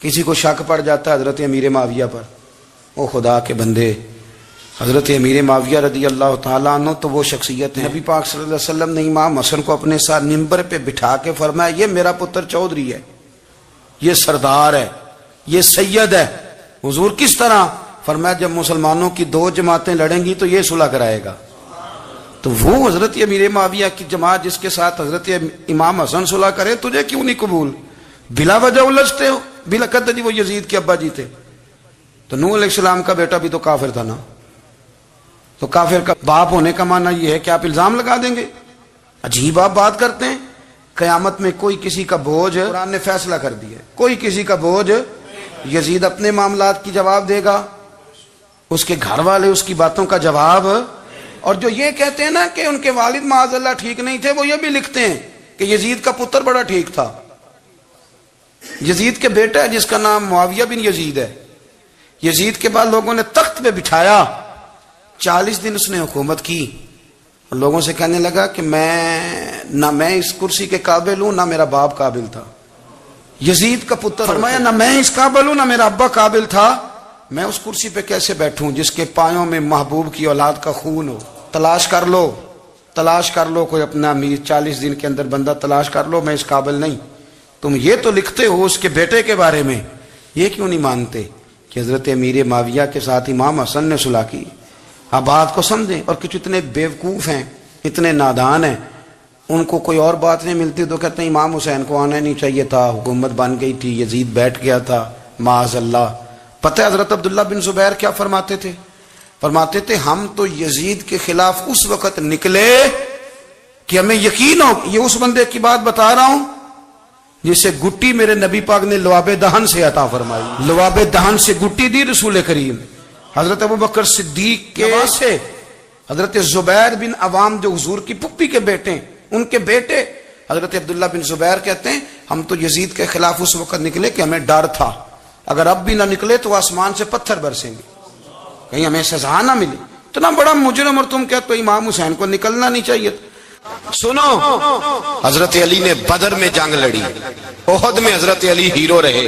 کسی کو شک پڑ جاتا ہے حضرت امیر معاویہ پر، او خدا کے بندے، حضرت امیر معاویہ رضی اللہ تعالیٰ عنہ تو وہ شخصیت ہے، نبی پاک صلی اللہ علیہ وسلم نے امام حسن کو اپنے ساتھ منبر پہ بٹھا کے فرمایا یہ میرا پتر چودھری ہے، یہ سردار ہے، یہ سید ہے۔ حضور کس طرح؟ فرمایا جب مسلمانوں کی دو جماعتیں لڑیں گی تو یہ صلح کرائے گا۔ تو وہ حضرت امیر معاویہ کی جماعت جس کے ساتھ حضرت امام حسن صلح کرے، تجھے کیوں نہیں قبول؟ بلا وجہ الجھتے ہو؟ بلا کہتے جی وہ یزید کے ابا جی تھے، تو نوح علیہ السلام کا بیٹا بھی تو کافر تھا نا، تو کافر کا باپ ہونے کا معنی یہ ہے کہ آپ الزام لگا دیں گے؟ عجیب آپ بات کرتے ہیں۔ قیامت میں کوئی کسی کا بوجھ، قرآن نے فیصلہ کر دیا ہے، کوئی کسی کا بوجھ، یزید اپنے معاملات کی جواب دے گا، اس کے گھر والے اس کی باتوں کا جواب۔ اور جو یہ کہتے ہیں نا کہ ان کے والد معاذ اللہ ٹھیک نہیں تھے، وہ یہ بھی لکھتے ہیں کہ یزید کا پتر بڑا ٹھیک تھا۔ یزید کے بیٹا ہے جس کا نام معاویہ بن یزید ہے، یزید کے بعد لوگوں نے تخت پہ بٹھایا، 40 دن اس نے حکومت کی، اور لوگوں سے کہنے لگا کہ میں اس کرسی کے قابل ہوں، نہ میرا باپ قابل تھا۔ یزید کا پتر فرمایا نہ میں اس قابل ہوں، نہ میرا ابا قابل تھا، میں اس کرسی پہ کیسے بیٹھوں جس کے پایوں میں محبوب کی اولاد کا خون ہو؟ تلاش کر لو کوئی اپنا امیر، 40 دن کے اندر بندہ تلاش کر لو، میں اس قابل نہیں۔ تم یہ تو لکھتے ہو اس کے بیٹے کے بارے میں، یہ کیوں نہیں مانتے کہ حضرت امیر معاویہ کے ساتھ امام حسن نے صلح کی؟ آپ بات کو سمجھیں۔ اور کچھ اتنے بیوقوف ہیں، اتنے نادان ہیں، ان کو کوئی اور بات نہیں ملتی تو کہتے ہیں امام حسین کو آنا نہیں چاہیے تھا، حکومت بن گئی تھی، یزید بیٹھ گیا تھا، معاذ اللہ۔ پتہ ہے حضرت عبداللہ بن زبیر کیا فرماتے تھے؟ فرماتے تھے ہم تو یزید کے خلاف اس وقت نکلے کہ ہمیں یقین ہو، یہ اس بندے کی بات بتا رہا ہوں جسے گٹی میرے نبی پاک نے لعاب دہن سے عطا فرمائی، لعاب دہن سے گٹی دی رسول کریم۔ حضرت ابوبکر صدیق کے سے حضرت زبیر بن عوام جو حضور کی پھپھی کے بیٹے ہیں، ان کے بیٹے حضرت عبداللہ بن زبیر کہتے ہیں ہم تو یزید کے خلاف اس وقت نکلے کہ ہمیں ڈر تھا، اگر اب بھی نہ نکلے تو آسمان سے پتھر برسیں گے، کہیں ہمیں سزا نہ ملے۔ اتنا بڑا مجرم اور تم کہتے ہو امام حسین کو نکلنا نہیں چاہیے تھا۔ سنو، حضرت علی نے بدر میں جنگ لڑی، احد میں حضرت علی ہیرو رہے،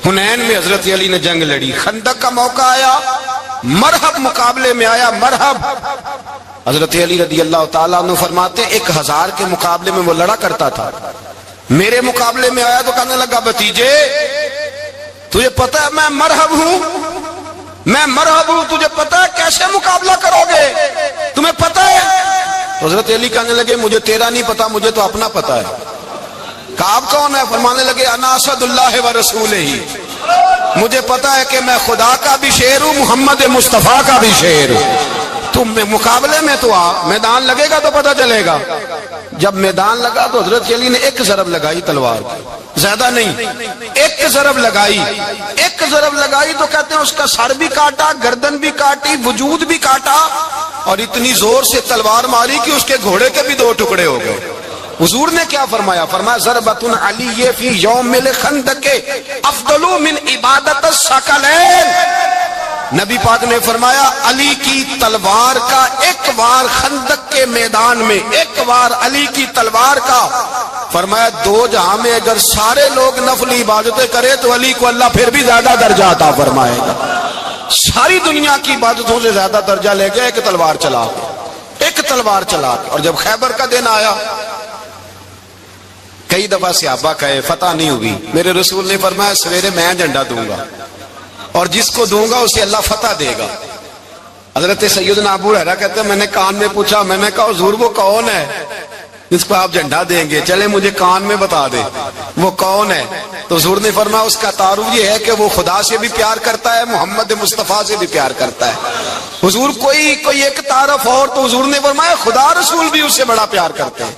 حنین میں حضرت علی نے جنگ لڑی، خندق کا موقع آیا، مرحب مقابلے میں آیا، مرحب۔ حضرت علی رضی اللہ تعالیٰ عنہ فرماتے 1000 کے مقابلے میں وہ لڑا کرتا تھا، میرے مقابلے میں آیا تو کہنے لگا بھتیجے تجھے پتہ ہے میں مرحب ہوں، تجھے پتہ ہے کیسے مقابلہ کرو گے، تمہیں پتہ ہے؟ حضرت علی کہنے لگے مجھے تیرا نہیں پتا، مجھے تو اپنا پتا ہے۔ کعب کون ہے؟ فرمانے لگے انا اسد اللہ و رسولہ، مجھے پتا ہے کہ میں خدا کا بھی شیر ہوں، محمد مصطفیٰ کا بھی شیر ہوں۔ تم مقابلے میں تو آ، میدان لگے گا تو پتہ چلے گا۔ جب میدان لگا تو حضرت علی نے ایک ضرب لگائی تلوار کی، زیادہ نہیں، ایک ضرب لگائی تو کہتے ہیں اس کا سر بھی کاٹا، گردن بھی کاٹی، وجود بھی کاٹا، اور اتنی زور سے تلوار ماری کہ اس کے گھوڑے کے بھی 2 ٹکڑے ہو گئے۔ حضور نے کیا فرمایا؟ فرمایا ضربۃ علی فی یوم الخندق افضل من عبادت الثقلین۔ نبی پاک نے فرمایا علی کی تلوار کا ایک وار خندق کے میدان میں، ایک وار علی کی تلوار کا، فرمایا 2 جہاں میں اگر سارے لوگ نفل عبادتیں کرے تو علی کو اللہ پھر بھی زیادہ درجہ عطا فرمائے گا۔ ساری دنیا کی عبادتوں سے زیادہ درجہ لے گیا ایک تلوار چلا کے۔ اور جب خیبر کا دن آیا، کئی دفعہ صحابہ کہے فتح نہیں ہوئی، میرے رسول نے فرمایا سویرے میں جھنڈا دوں گا اور جس کو دوں گا اسے اللہ فتح دے گا۔ حضرت سیدنا ابو ہریرہ کہتے ہیں میں نے کان میں پوچھا، میں نے کہا حضور وہ کون ہے جس کو آپ جھنڈا دیں گے؟ چلے مجھے کان میں بتا دے وہ کون ہے۔ تو حضور نے فرمایا اس کا تعارف یہ ہے کہ وہ خدا سے بھی پیار کرتا ہے، محمد مصطفیٰ سے بھی پیار کرتا ہے۔ حضور کوئی ایک تعارف اور، تو حضور نے فرمایا خدا رسول بھی اس سے بڑا پیار کرتے ہیں۔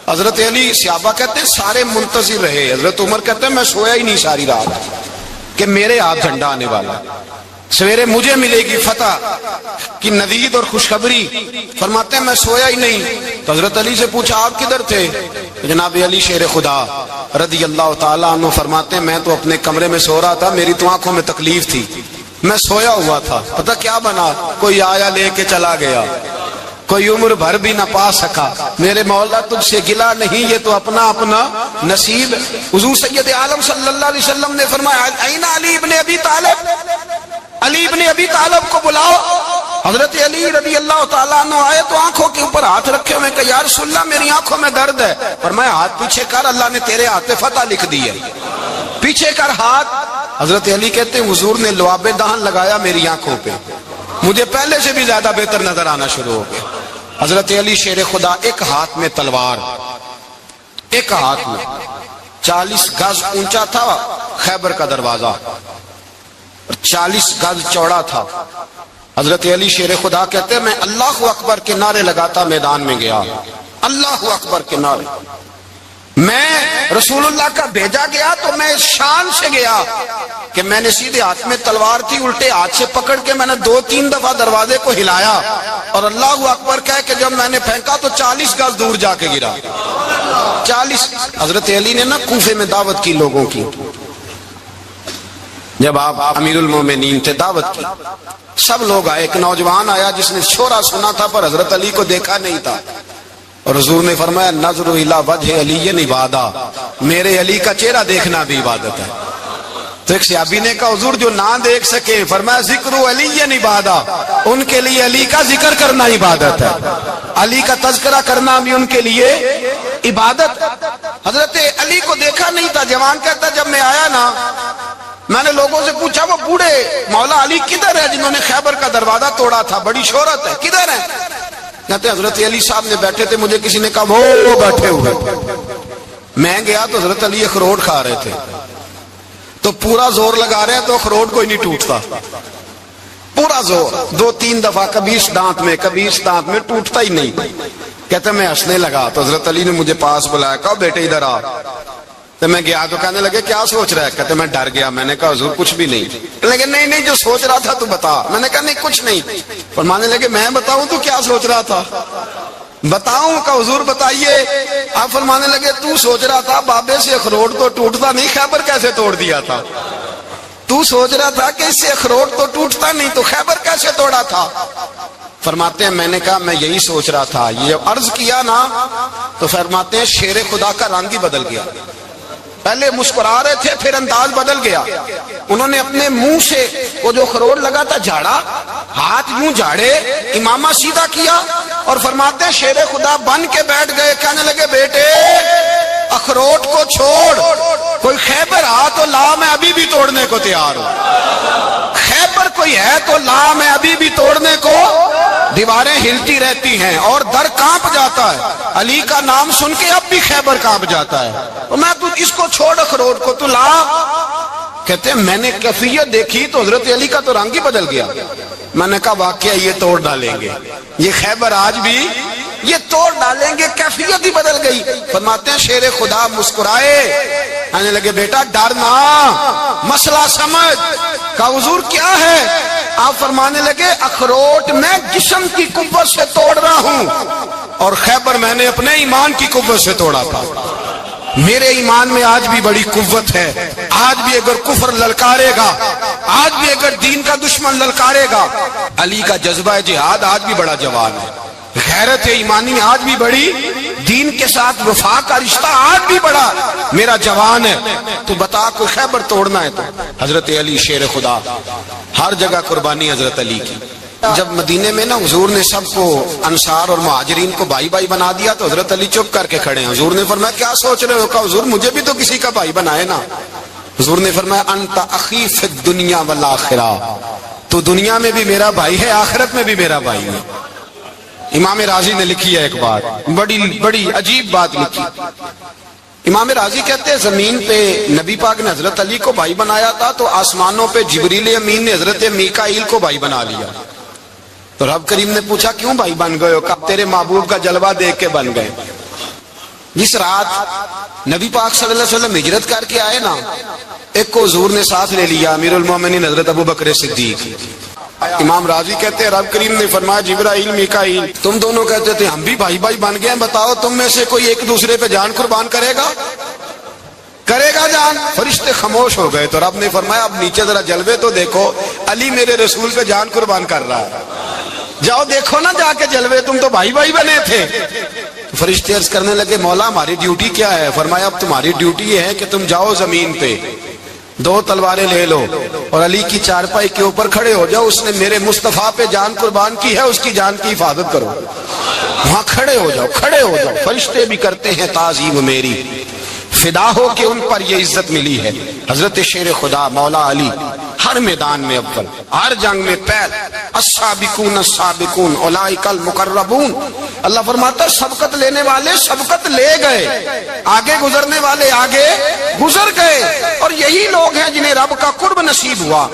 حضرت علی، صحابہ کہتے ہیں سارے منتظر رہے، حضرت عمر کہتے ہیں میں سویا ہی نہیں ساری رات کہ میرے ہاتھ جھنڈا آنے والا، سویرے مجھے ملے گی فتح کی نوید اور خوشخبری۔ فرماتے ہیں میں سویا ہی نہیں۔ تو حضرت علی سے پوچھا آپ کدھر تھے؟ جناب علی شیر خدا رضی اللہ تعالیٰ عنہ فرماتے ہیں میں تو اپنے کمرے میں سو رہا تھا، میری تو آنکھوں میں تکلیف تھی، میں سویا ہوا تھا، پتہ کیا بنا، کوئی آیا لے کے چلا گیا، کوئی عمر بھر بھی نہ پا سکا، میرے مولا تجھ سے گلا نہیں، یہ تو اپنا اپنا نصیب ہے۔ حضور سید عالم صلی اللہ علیہ وسلم نے فرمایا این علی ابن ابی طالب، علی ابن ابی طالب کو بلاؤ۔ حضرت علی رضی اللہ تعالیٰ عنہ آئے تو آنکھوں کے اوپر ہاتھ رکھے ہوئے کہ یا رسول اللہ میری آنکھوں میں درد ہے، فرمایا ہاتھ پیچھے کر، اللہ نے تیرے ہاتھ پہ فتح لکھ دی ہے، پیچھے کر ہاتھ۔ حضرت علی کہتے ہیں حضور نے لعاب دہن لگایا میری آنکھوں پہ، مجھے پہلے سے بھی زیادہ بہتر نظر آنا شروع ہو گیا۔ حضرت علی شیر خدا، ایک ہاتھ میں تلوار، ایک ہاتھ میں 40 گز اونچا تھا خیبر کا دروازہ، 40 گز چوڑا تھا۔ حضرت علی شیر خدا کہتے ہیں میں اللہ اکبر کے نعرے لگاتا میدان میں گیا، اللہ اکبر کے نعرے۔ میں رسول اللہ کا بھیجا گیا تو میں شان سے گیا کہ میں نے سیدھے ہاتھ میں تلوار تھی، الٹے ہاتھ سے پکڑ کے میں نے 2-3 دفعہ دروازے کو ہلایا اور اللہ اکبر کہہ کہ جب میں نے پھینکا تو 40 گز دور جا کے گرا۔ 40۔ حضرت علی نے نا کوفے میں دعوت کی لوگوں کی، جب آپ امیر المومنین تھے، دعوت کی، سب لوگ آئے۔ ایک نوجوان آیا جس نے شورا سنا تھا پر حضرت علی کو دیکھا نہیں تھا، اور حضور نے فرمایا نظر الی وجہ علی عبادہ، میرے علی کا چہرہ دیکھنا بھی عبادت ہے۔ تو ایک صحابی نے کہا حضور جو نہ دیکھ سکے، فرمایا ذکر علی عبادہ، ان کے لیے علی کا ذکر کرنا عبادت ہے، علی کا تذکرہ کرنا بھی ان کے لیے عبادت۔ حضرت علی کو دیکھا نہیں تھا۔ جوان کہتا جب میں آیا نا، میں نے لوگوں سے پوچھا وہ بوڑھے مولا علی کدھر ہے جنہوں نے خیبر کا دروازہ توڑا تھا، بڑی شہرت ہے، کدھر ہے؟ کہتے حضرت علی صاحب نے بیٹھے تھے، مجھے کسی نے کہا وہ بیٹھے ہوئے۔ میں گیا تو حضرت علی اخروٹ کھا رہے تھے، تو پورا زور لگا رہے ہیں تو اخروٹ کوئی نہیں ٹوٹتا، پورا زور 2-3 دفعہ، کبھی اس دانت میں کبھی اس دانت میں، ٹوٹتا ہی نہیں۔ کہتے میں ہنسنے لگا تو حضرت علی نے مجھے پاس بلایا، کہا بیٹے ادھر آ۔ تو میں گیا تو کہنے لگے کیا سوچ رہا ہے؟ کہتے میں ڈر گیا۔ میں نے کہا حضور کچھ بھی نہیں۔ لیکن نہیں جو سوچ رہا تھا تو بتا۔ میں نے کہا نہیں کچھ نہیں۔ فرمانے لگے میں بتاؤں تو کیا سوچ رہا تھا؟ بتاؤں؟ کہ حضور بتائیے۔ آپ فرمانے لگے تو سوچ رہا تھا بابے سے اخروٹ تو ٹوٹتا نہیں، خیبر کیسے توڑ دیا تھا؟ تو سوچ رہا تھا کہ اس سے اخروٹ تو ٹوٹتا نہیں تو خیبر کیسے توڑا تھا؟ فرماتے ہیں میں نے کہا میں یہی سوچ رہا تھا۔ یہ عرض کیا نا تو فرماتے ہیں شیر خدا کا رنگ ہی بدل گیا، پہلے مسکرا رہے تھے پھر انداز بدل گیا۔ انہوں نے اپنے منہ سے وہ جو خروٹ لگا تھا جھاڑا، ہاتھ یوں جھاڑے، امامہ سیدھا کیا اور فرماتے ہیں شیر خدا بن کے بیٹھ گئے۔ کہنے لگے بیٹے اخروٹ کو چھوڑ، کوئی خیبر آ تو لا، میں ابھی بھی توڑنے کو تیار ہوں۔ خیبر کوئی ہے تو لا، میں ابھی بھی توڑنے کو۔ دیواریں ہلتی رہتی ہیں اور در کانپ جاتا ہے، علی کا نام سن کے اب بھی خیبر کانپ جاتا ہے، تو میں تو اس کو چھوڑ اخروٹ کو تو لا۔ کہتے ہیں میں نے کیفیت دیکھی تو حضرت علی کا تو رنگ ہی بدل گیا۔ میں نے کہا واقعہ یہ توڑ ڈالیں گے، یہ خیبر آج بھی یہ توڑ ڈالیں گے، کیفیت ہی بدل گئی۔ فرماتے ہیں شیر خدا مسکرائے، کہنے لگے بیٹا ڈرنا، مسئلہ سمجھ۔ کہا حضور کیا ہے؟ آپ فرمانے لگے اخروٹ میں جسم کی قوت سے توڑ رہا ہوں اور خیبر میں نے اپنے ایمان کی قوت سے توڑا تھا۔ میرے ایمان میں آج بھی بڑی قوت ہے، آج بھی اگر کفر للکارے گا، آج بھی اگر دین کا دشمن للکارے گا، علی کا جذبہ جہاد آج بھی بڑا جوان ہے، غیرت ایمانی آج بھی بڑی، دین کے ساتھ وفا کا رشتہ آج بھی بڑا میرا جوان ہے۔ تو بتا کوئی خیبر توڑنا ہے تو حضرت علی شیر خدا، ہر جگہ قربانی حضرت علی کی۔ جب مدینے میں نا حضور نے سب کو انصار اور مہاجرین کو بھائی بھائی بنا دیا تو حضرت علی چپ کر کے کھڑے ہیں۔ حضور نے فرمایا کیا سوچ رہے ہو؟ کہا حضور مجھے بھی تو کسی کا بھائی بنائے نا۔ حضور نے فرمایا انت اخی فی الدنیا والآخرہ، تو دنیا میں بھی میرا بھائی ہے، آخرت میں بھی میرا بھائی ہے۔ امام راضی نے لکھی ہے ایک بات، بڑی عجیب بات لکھی۔ امام راضی کہتے ہیں زمین پہ نبی پاک نے حضرت علی کو بھائی بنایا تھا تو آسمانوں پہ جبریل امین نے حضرت میکائیل کو بھائی بنا لیا۔ تو رب کریم نے پوچھا کیوں بھائی بن گئے ہو؟ کہا تیرے محبوب کا جلوہ دیکھ کے بن گئے۔ جس رات نبی پاک صلی اللہ علیہ وسلم ہجرت کر کے آئے نا، ایک کو حضور نے ساتھ لے لیا، امیر المومنین حضرت ابو بکر صدیق۔ امام راضی کہتے ہیں رب کریم نے فرمایا جبرائیل میکائیل تم دونوں کہتے تھے ہم بھی بھائی بھائی بن گئے ہیں، بتاؤ تم میں سے کوئی ایک دوسرے پہ جان قربان کرے گا جان؟ فرشتے خاموش ہو گئے۔ تو رب نے فرمایا اب نیچے ذرا جلوے تو دیکھو، علی میرے رسول پہ جان قربان کر رہا ہے۔ جاؤ دیکھو نا جا کے جلوے، تم تو بھائی بھائی بنے تھے۔ فرشتے عرض کرنے لگے مولا ہماری ڈیوٹی کیا ہے؟ فرمایا اب تمہاری ڈیوٹی یہ ہے کہ تم جاؤ زمین پہ، 2 تلواریں لے لو اور علی کی چارپائی کے اوپر کھڑے ہو جاؤ، اس نے میرے مصطفیٰ پہ جان قربان کی ہے، اس کی جان کی حفاظت کرو۔ وہاں کھڑے ہو جاؤ، کھڑے ہو جاؤ۔ فرشتے بھی کرتے ہیں تعظیم میری، فدا ہو کہ ان پر یہ عزت ملی ہے۔ حضرت شیر خدا مولا علی ہر میدان میں اول، ہر جنگ میں پہل، السابقون السابقون اولئک المقربون۔ اللہ فرماتا ہے سبقت لینے والے سبقت لے گئے، آگے گزرنے والے آگے گزر گئے، اور یہی لوگ ہیں جنہیں رب کا قرب نصیب ہوا۔